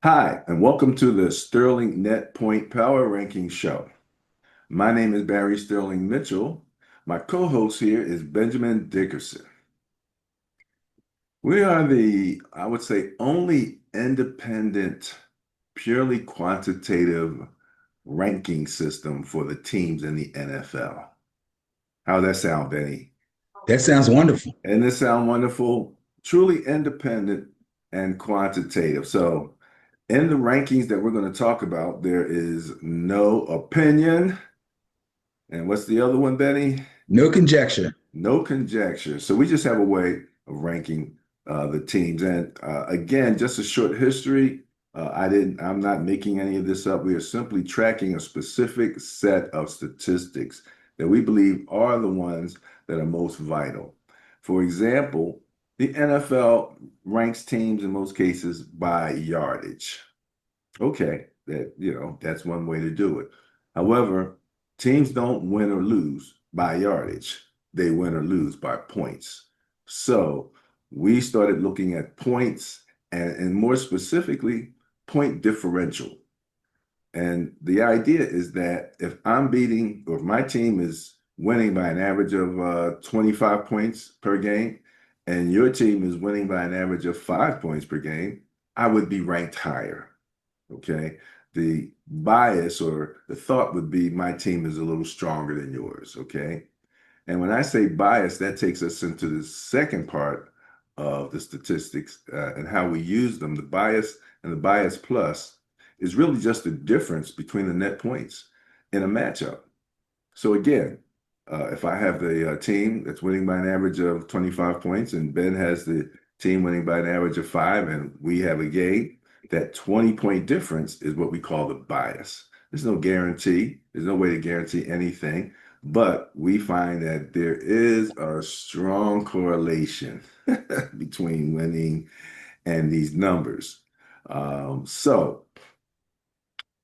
Hi, and welcome to the Sterling Net Point Power Ranking Show. My name is Barry Sterling Mitchell. My co-host here is Benjamin Dickerson. We are I would say, only independent, purely quantitative ranking system for the teams in the NFL. How does that sound, Benny? That sounds wonderful. And this sound wonderful? Truly independent and quantitative. So, in the rankings that we're going to talk about, there is no opinion. And what's the other one, Benny? No conjecture. No conjecture. So we just have a way of ranking the teams. And again, just a short history. I'm not making any of this up. We are simply tracking a specific set of statistics that we believe are the ones that are most vital. For example, the NFL ranks teams in most cases by yardage. Okay, that's one way to do it. However, teams don't win or lose by yardage. They win or lose by points. So we started looking at points and more specifically, point differential. And the idea is that if I'm beating, or if my team is winning by an average of 25 points per game, and your team is winning by an average of 5 points per game, I would be ranked higher. Okay. The bias or the thought would be my team is a little stronger than yours. Okay. And when I say bias, that takes us into the second part of the statistics and how we use them. The bias and the bias plus is really just the difference between the net points in a matchup. So again, if I have the team that's winning by an average of 25 points and Ben has the team winning by an average of 5 and we have a game, that 20-point difference is what we call the bias. There's no guarantee. There's no way to guarantee anything, but we find that there is a strong correlation between winning and these numbers. So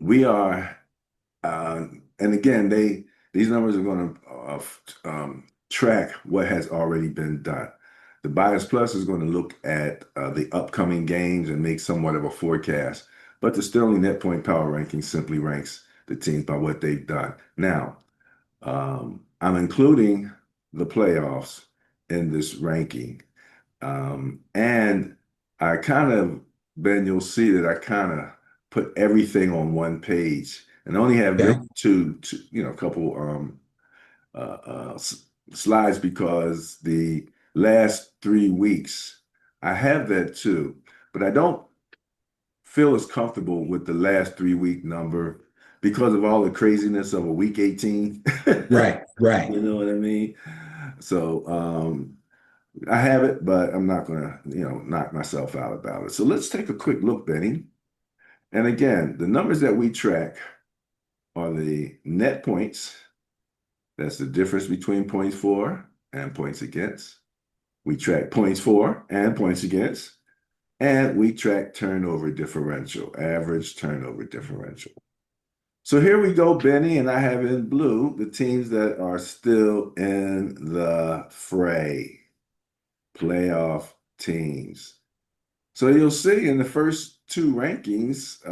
we are and again, these numbers are going to track what has already been done. The Bias Plus is going to look at the upcoming games and make somewhat of a forecast. But the Sterling Net Point Power Ranking simply ranks the teams by what they've done. Now, I'm including the playoffs in this ranking. And I kind of, Ben, you'll see that I kind of put everything on one page and only have really Okay. a couple slides because the last 3 weeks I have that too, but I don't feel as comfortable with the last 3 week number because of all the craziness of a week 18. Right, right. You know what I mean? So I have it, but I'm not gonna, knock myself out about it. So let's take a quick look, Benny. And again, the numbers that we track are the net points. That's the difference between points for and points against. We track points for and points against. And we track turnover differential, average turnover differential. So here we go, Benny, and I have in blue the teams that are still in the fray, playoff teams. So you'll see in the first two rankings,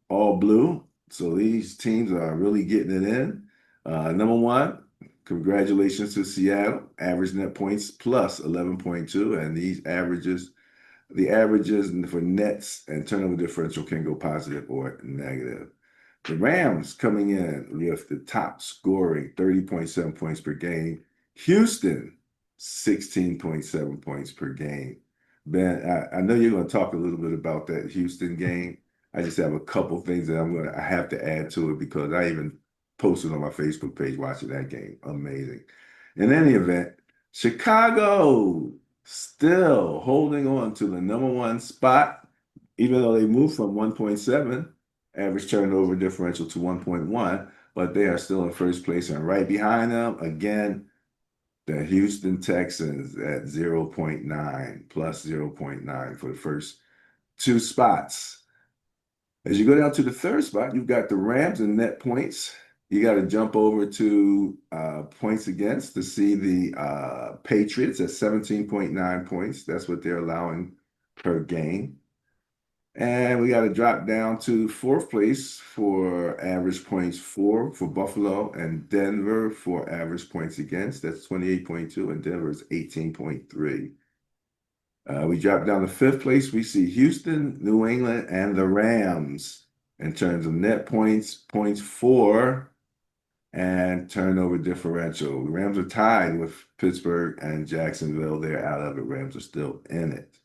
all blue. So these teams are really getting it in. Number one, congratulations to Seattle. Average net points plus 11.2. And the averages for nets and turnover differential can go positive or negative. The Rams coming in with the top scoring 30.7 points per game. Houston, 16.7 points per game. Ben, I know you're going to talk a little bit about that Houston game. I just have a couple things that I have to add to it because I even posted on my Facebook page watching that game. Amazing. In any event, Chicago still holding on to the number one spot, even though they moved from 1.7 average turnover differential to 1.1, but they are still in first place and right behind them. Again, the Houston Texans at 0.9 plus 0.9 for the first two spots. As you go down to the third spot, you've got the Rams in net points. You got to jump over to points against to see the Patriots at 17.9 points. That's what they're allowing per game. And we got to drop down to fourth place for average points for Buffalo and Denver for average points against. That's 28.2, and Denver is 18.3. We drop down to fifth place. We see Houston, New England, and the Rams in terms of net points, points for, and turnover differential. The Rams are tied with Pittsburgh and Jacksonville. They're out of it. Rams are still in it.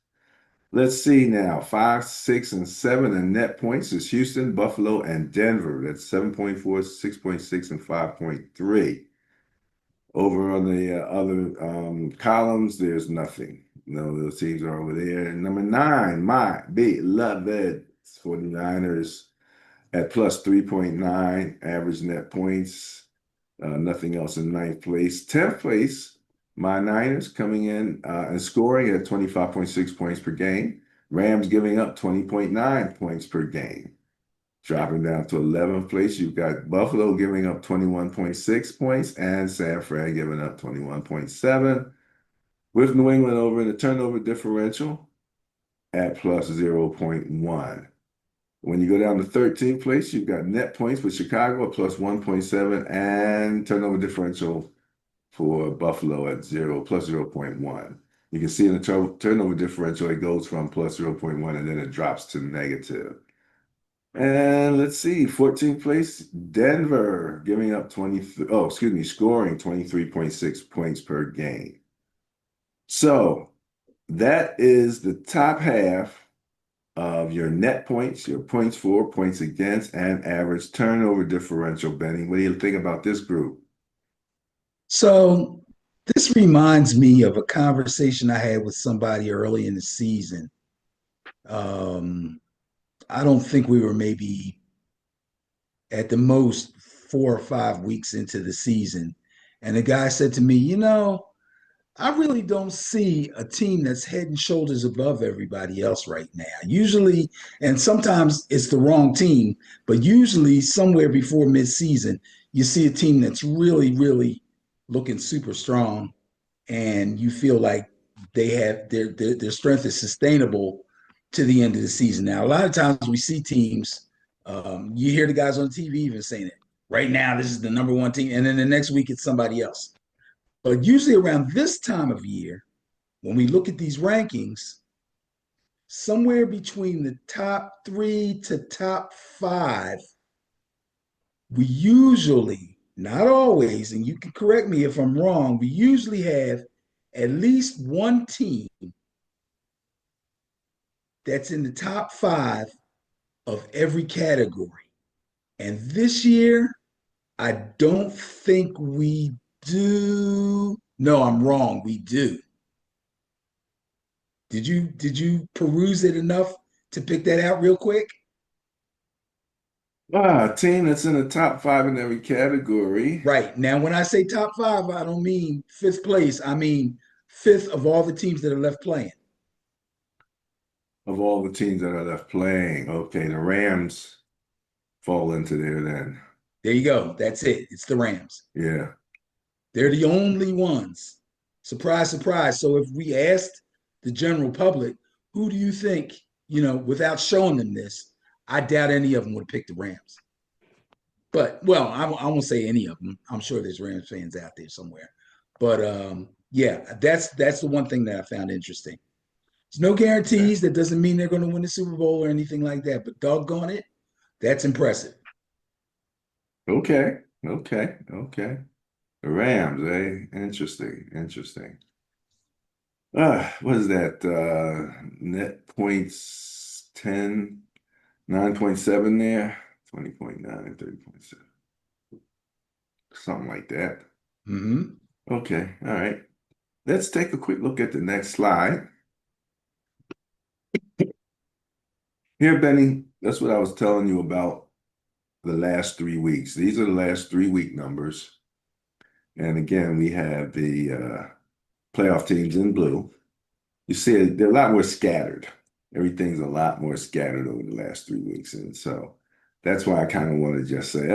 Let's see now. 5, 6, and 7 in net points is Houston, Buffalo, and Denver. That's 7.4, 6.6, and 5.3. Over on the other columns, there's nothing. No, those teams are over there. And number 9, my beloved 49ers at plus 3.9 average net points. Nothing else in ninth place. 10th place, my Niners coming in and scoring at 25.6 points per game. Rams giving up 20.9 points per game. Dropping down to 11th place, you've got Buffalo giving up 21.6 points and San Fran giving up 21.7, with New England over in the turnover differential at plus 0.1. When you go down to 13th place, you've got net points for Chicago at plus 1.7 and turnover differential for Buffalo at plus 0.1. You can see in the turnover differential, it goes from plus 0.1 and then it drops to negative. And let's see, 14th place, Denver giving up scoring 23.6 points per game. So that is the top half of your net points, your points for, points against, and average turnover differential, Benny. What do you think about this group? So this reminds me of a conversation I had with somebody early in the season. Um, I don't think we were maybe at the most 4 or 5 weeks into the season. And the guy said to me, I really don't see a team that's head and shoulders above everybody else right now. Usually, and sometimes it's the wrong team, but usually somewhere before midseason, you see a team that's really, really looking super strong, and you feel like they have their strength is sustainable to the end of the season. Now, a lot of times we see teams, you hear the guys on TV even saying it. Right now, this is the number one team, and then the next week it's somebody else. But usually around this time of year, when we look at these rankings, somewhere between the top 3 to top 5, we usually, not always, and you can correct me if I'm wrong, we usually have at least one team that's in the top 5 of every category. And this year, I don't think we do. No, I'm wrong. We do. Did you peruse it enough to pick that out real quick? A team that's in the top 5 in every category Right. Now, when I say top 5, I don't mean fifth place. I mean fifth of all the teams that are left playing. of all the teams that are left playing. Okay, the Rams fall into there then. There you go. That's it. It's the Rams. Yeah. They're the only ones. Surprise, surprise. So if we asked the general public, who do you think, without showing them this, I doubt any of them would pick the Rams. But well, I won't say any of them. I'm sure there's Rams fans out there somewhere. But yeah, that's the one thing that I found interesting. There's no Okay. guarantees. That doesn't mean they're going to win the Super Bowl or anything like that. But doggone it, that's impressive. Okay. Okay. Okay. The Rams, eh? Interesting. Interesting. What is that? Net points 10, 9.7 there, 20.9, 30.7, something like that. Mm-hmm. Okay. All right. Let's take a quick look at the next slide. Here, Benny, that's what I was telling you about the last 3 weeks. These are the last 3 week numbers. And again, we have the playoff teams in blue. You see, they're a lot more scattered. Everything's a lot more scattered over the last 3 weeks. And so that's why I kind of want to just say,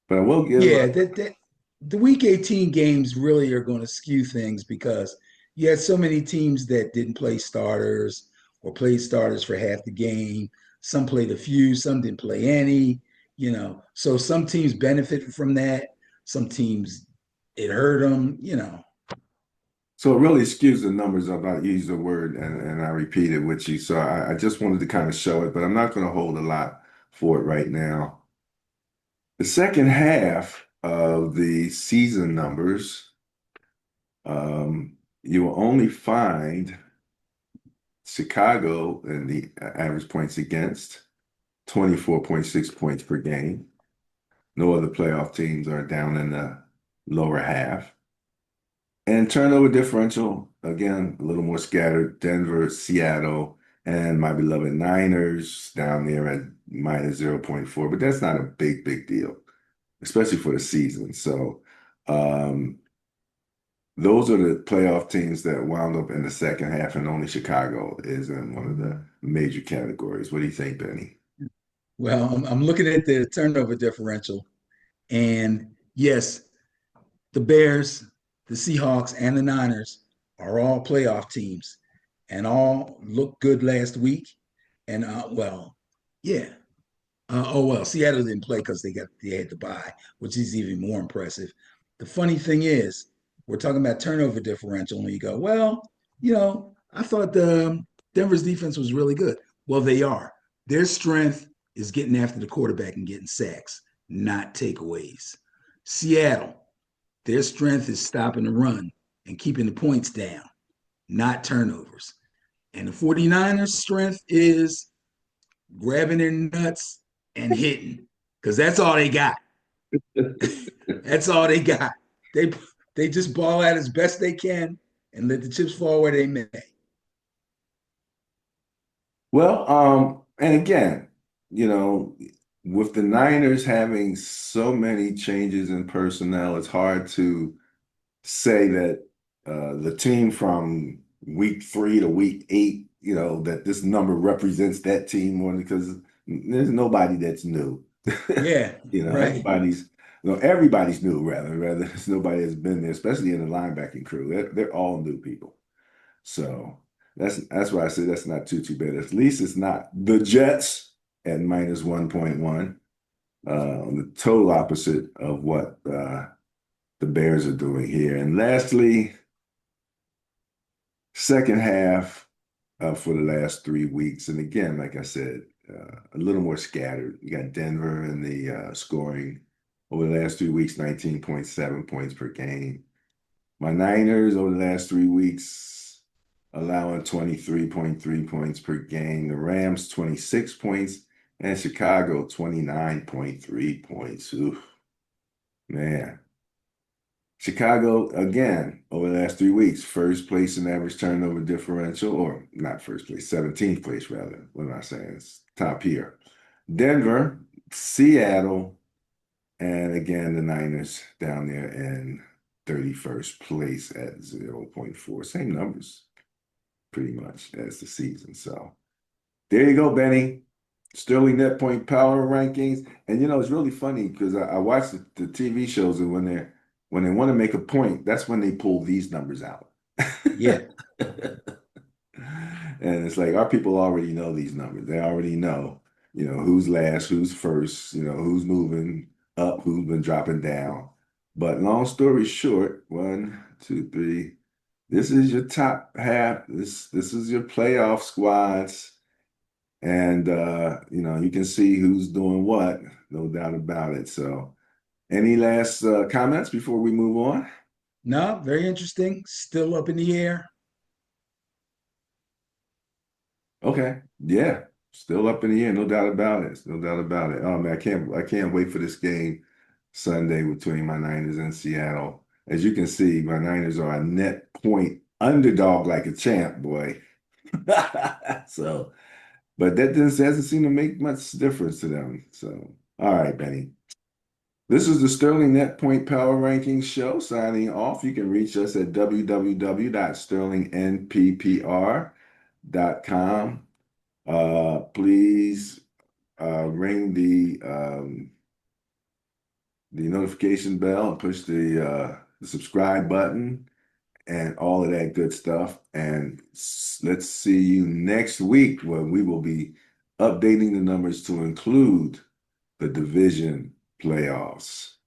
but I will give, Yeah, that the Week 18 games really are going to skew things because you had so many teams that didn't play starters or played starters for half the game. Some played a few, some didn't play any, you know. So some teams benefited from that. Some teams, it hurt them, you know. So it really skews the numbers up. I use the word and I repeat it with you. So I just wanted to kind of show it, but I'm not going to hold a lot for it right now. The second half of the season numbers, you will only find Chicago in the average points against 24.6 points per game. No other playoff teams are down in the lower half. And turnover differential, again, a little more scattered. Denver, Seattle, and my beloved Niners down there at minus 0.4. But that's not a big deal, especially for the season. So those are the playoff teams that wound up in the second half, and only Chicago is in one of the major categories. What do you think, Benny? Well, I'm looking at the turnover differential, and yes, the Bears, the Seahawks, and the Niners are all playoff teams and all looked good last week. And well, yeah. Oh well, Seattle didn't play because they had to bye, which is even more impressive. The funny thing is, we're talking about turnover differential, and you go, well, you know, I thought the Denver's defense was really good. Well, they are. Their strength is getting after the quarterback and getting sacks, not takeaways. Seattle, their strength is stopping the run and keeping the points down, not turnovers. And the 49ers' strength is grabbing their nuts and hitting because that's all they got. That's all they got. They they just ball out as best they can and let the chips fall where they may. Well, and again, with the Niners having so many changes in personnel, it's hard to say that the team from week 3 to week 8, that this number represents that team more because there's nobody that's new. Yeah, right. Everybody's new rather. There's nobody that's been there, especially in the linebacking crew. They're all new people. So that's why I say that's not too bad. At least it's not the Jets at minus 1.1. The total opposite of what the Bears are doing here. And lastly, second half for the last 3 weeks. And again, like I said, a little more scattered. You got Denver in the scoring over the last 3 weeks, 19.7 points per game. My Niners over the last 3 weeks, allowing 23.3 points per game. The Rams, 26 points. And Chicago, 29.3 points. Oof, man. Chicago, again, over the last 3 weeks, first place in average turnover differential, or not first place, 17th place, rather. What am I saying? It's top here. Denver, Seattle, and again, the Niners down there in 31st place at 0.4. Same numbers, pretty much, as the season. So there you go, Benny. Sterling net point power rankings. And it's really funny because I watch the TV shows, and when they want to make a point, that's when they pull these numbers out. Yeah. And it's like our people already know these numbers. They already know, who's last, who's first, who's moving up, who's been dropping down. But long story short, 1, 2, 3. This is your top half. This is your playoff squads. And you can see who's doing what, no doubt about it. So any last comments before we move on? No, very interesting. Still up in the air. Okay. Yeah. Still up in the air, no doubt about it. No doubt about it. Oh man, I can't wait for this game Sunday between my Niners and Seattle. As you can see, my Niners are a net point underdog like a champ, boy. So, but that doesn't seem to make much difference to them. So, all right, Benny. This is the Sterling Net Point Power Rankings show. Signing off. You can reach us at www.sterlingnppr.com. Please ring the notification bell and push the subscribe button. and all of that good stuff. And let's see you next week when we will be updating the numbers to include the division playoffs.